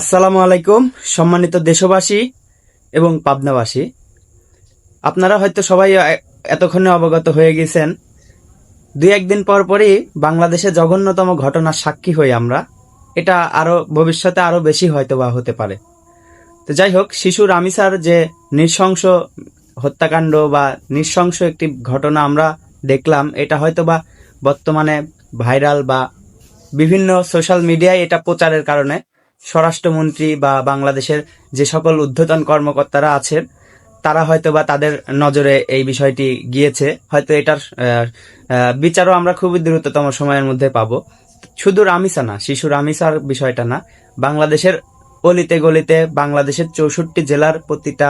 আসসালামু আলাইকুম, সম্মানিত দেশবাসী এবং পাবনাবাসী। আপনারা হয়তো সবাই এতক্ষণে অবগত হয়ে গেছেন, দুই একদিন পর পরই বাংলাদেশে জঘন্যতম ঘটনার সাক্ষী হই আমরা। এটা আরো ভবিষ্যতে আরো বেশি হয়তো বা হতে পারে। তো যাই হোক, শিশু রামিসার যে নৃশংস হত্যাকাণ্ড বা নৃশংস একটি ঘটনা আমরা দেখলাম, এটা হয়তো বা বর্তমানে ভাইরাল বা বিভিন্ন সোশ্যাল মিডিয়ায় এটা প্রচারের কারণে স্বরাষ্ট্রমন্ত্রী বা বাংলাদেশের যে সকল ঊর্ধ্বতন কর্মকর্তারা আছেন তারা হয়তো বা তাদের নজরে এই বিষয়টি গিয়েছে। হয়তো এটার বিচারও আমরা খুবই দ্রুততম সময়ের মধ্যে পাবো। শুধু রামিসা না, শিশু রামিসার বিষয়টা না, বাংলাদেশের অলিতে গলিতে, বাংলাদেশের 64 জেলার প্রতিটা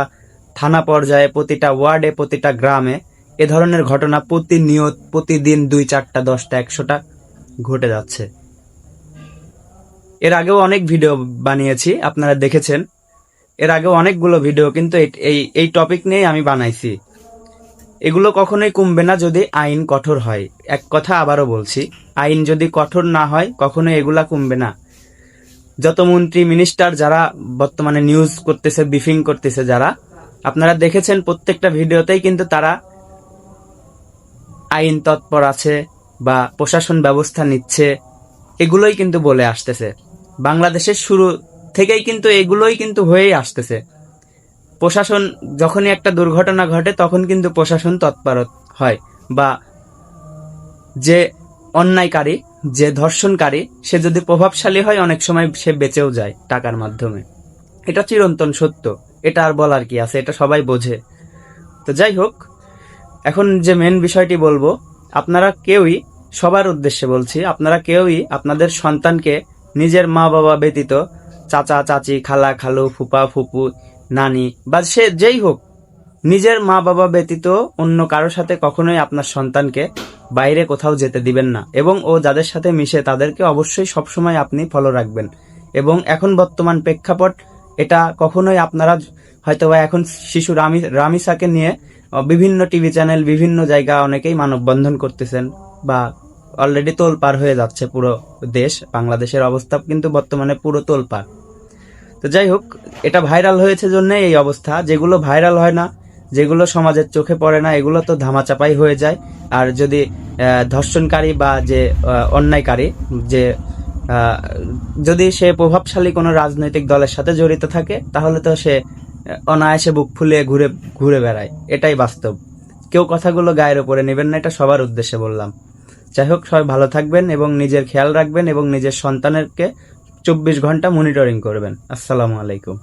থানা পর্যায়ে, প্রতিটা ওয়ার্ডে, প্রতিটা গ্রামে এ ধরনের ঘটনা প্রতিনিয়ত, প্রতিদিন 2-4টা 10টা 100টা ঘটে যাচ্ছে। এর আগেও অনেক ভিডিও বানিয়েছি, আপনারা দেখেছেন। এর আগেও অনেকগুলো ভিডিও কিন্তু এই টপিক নিয়ে আমি বানাইছি। এগুলো কখনোই কমবে না যদি আইন কঠোর হয়। এক কথা আবারও বলছি, আইন যদি কঠোর না হয় কখনোই এগুলা কমবে না। যত মন্ত্রী মিনিস্টার যারা বর্তমানে নিউজ করতেছে, ব্রিফিং করতেছে যারা, আপনারা দেখেছেন প্রত্যেকটা ভিডিওতেই কিন্তু তারা আইন তৎপর আছে বা প্রশাসন ব্যবস্থা নিচ্ছে, এগুলোই কিন্তু বলে আসতেছে। বাংলাদেশের শুরু থেকেই কিন্তু এগুলোই কিন্তু হয়েই আসতেছে। প্রশাসন যখনই একটা দুর্ঘটনা ঘটে তখন কিন্তু প্রশাসন তৎপর হয়, বা যে অন্যায়কারী, যে ধর্ষণকারী, সে যদি প্রভাবশালী হয় অনেক সময় সে বেঁচেও যায় টাকার মাধ্যমে। এটা চিরন্তন সত্য, এটা আর বলার কি আছে, এটা সবাই বোঝে। তো যাই হোক, এখন যে মেন বিষয়টি বলবো, আপনারা কেউই, সবার উদ্দেশ্যে বলছি, আপনারা কেউই আপনাদের সন্তানকে নিজের মা বাবা ব্যতীত, চাচা চাচি, খালা খালু, ফুপা ফুপু, নানি বা সে যেই হোক, নিজের মা বাবা ব্যতীত অন্য কারোর সাথে কখনোই আপনার সন্তানকে বাইরে কোথাও যেতে দিবেন না। এবং ও যাদের সাথে মিশে তাদেরকে অবশ্যই সবসময় আপনি ফলো রাখবেন। এবং এখন বর্তমান প্রেক্ষাপট এটা, কখনোই আপনারা হয়তোবা এখন শিশু রামিসাকে নিয়ে বিভিন্ন টিভি চ্যানেল, বিভিন্ন জায়গা অনেকেই মানববন্ধন করতেছেন, বা অলরেডি তোলপাড় হয়ে যাচ্ছে পুরো দেশ। বাংলাদেশের অবস্থা কিন্তু বর্তমানে পুরো তোলপাড়। তো যাই হোক, এটা ভাইরাল হয়েছে জন্য এই অবস্থা। যেগুলো ভাইরাল হয় না, যেগুলো সমাজের চোখে পড়ে না, এগুলো তো ধামাচাপাই হয়ে যায়। আর যদি ধর্ষণকারী বা যে অন্যায়কারী, যে যদি সে প্রভাবশালী কোনো রাজনৈতিক দলের সাথে জড়িত থাকে, তাহলে তো সে অনায়াসে বুক ফুলিয়ে ঘুরে ঘুরে বেড়ায়। এটাই বাস্তব। কেউ কথাগুলো গায়ের উপরে নেবেন না, এটা সবার উদ্দেশ্যে বললাম। যাই হোক, সবাই ভালো থাকবেন এবং নিজের খেয়াল রাখবেন এবং নিজের সন্তানেরকে 24 ঘন্টা মনিটরিং করবেন। আসসালামু আলাইকুম।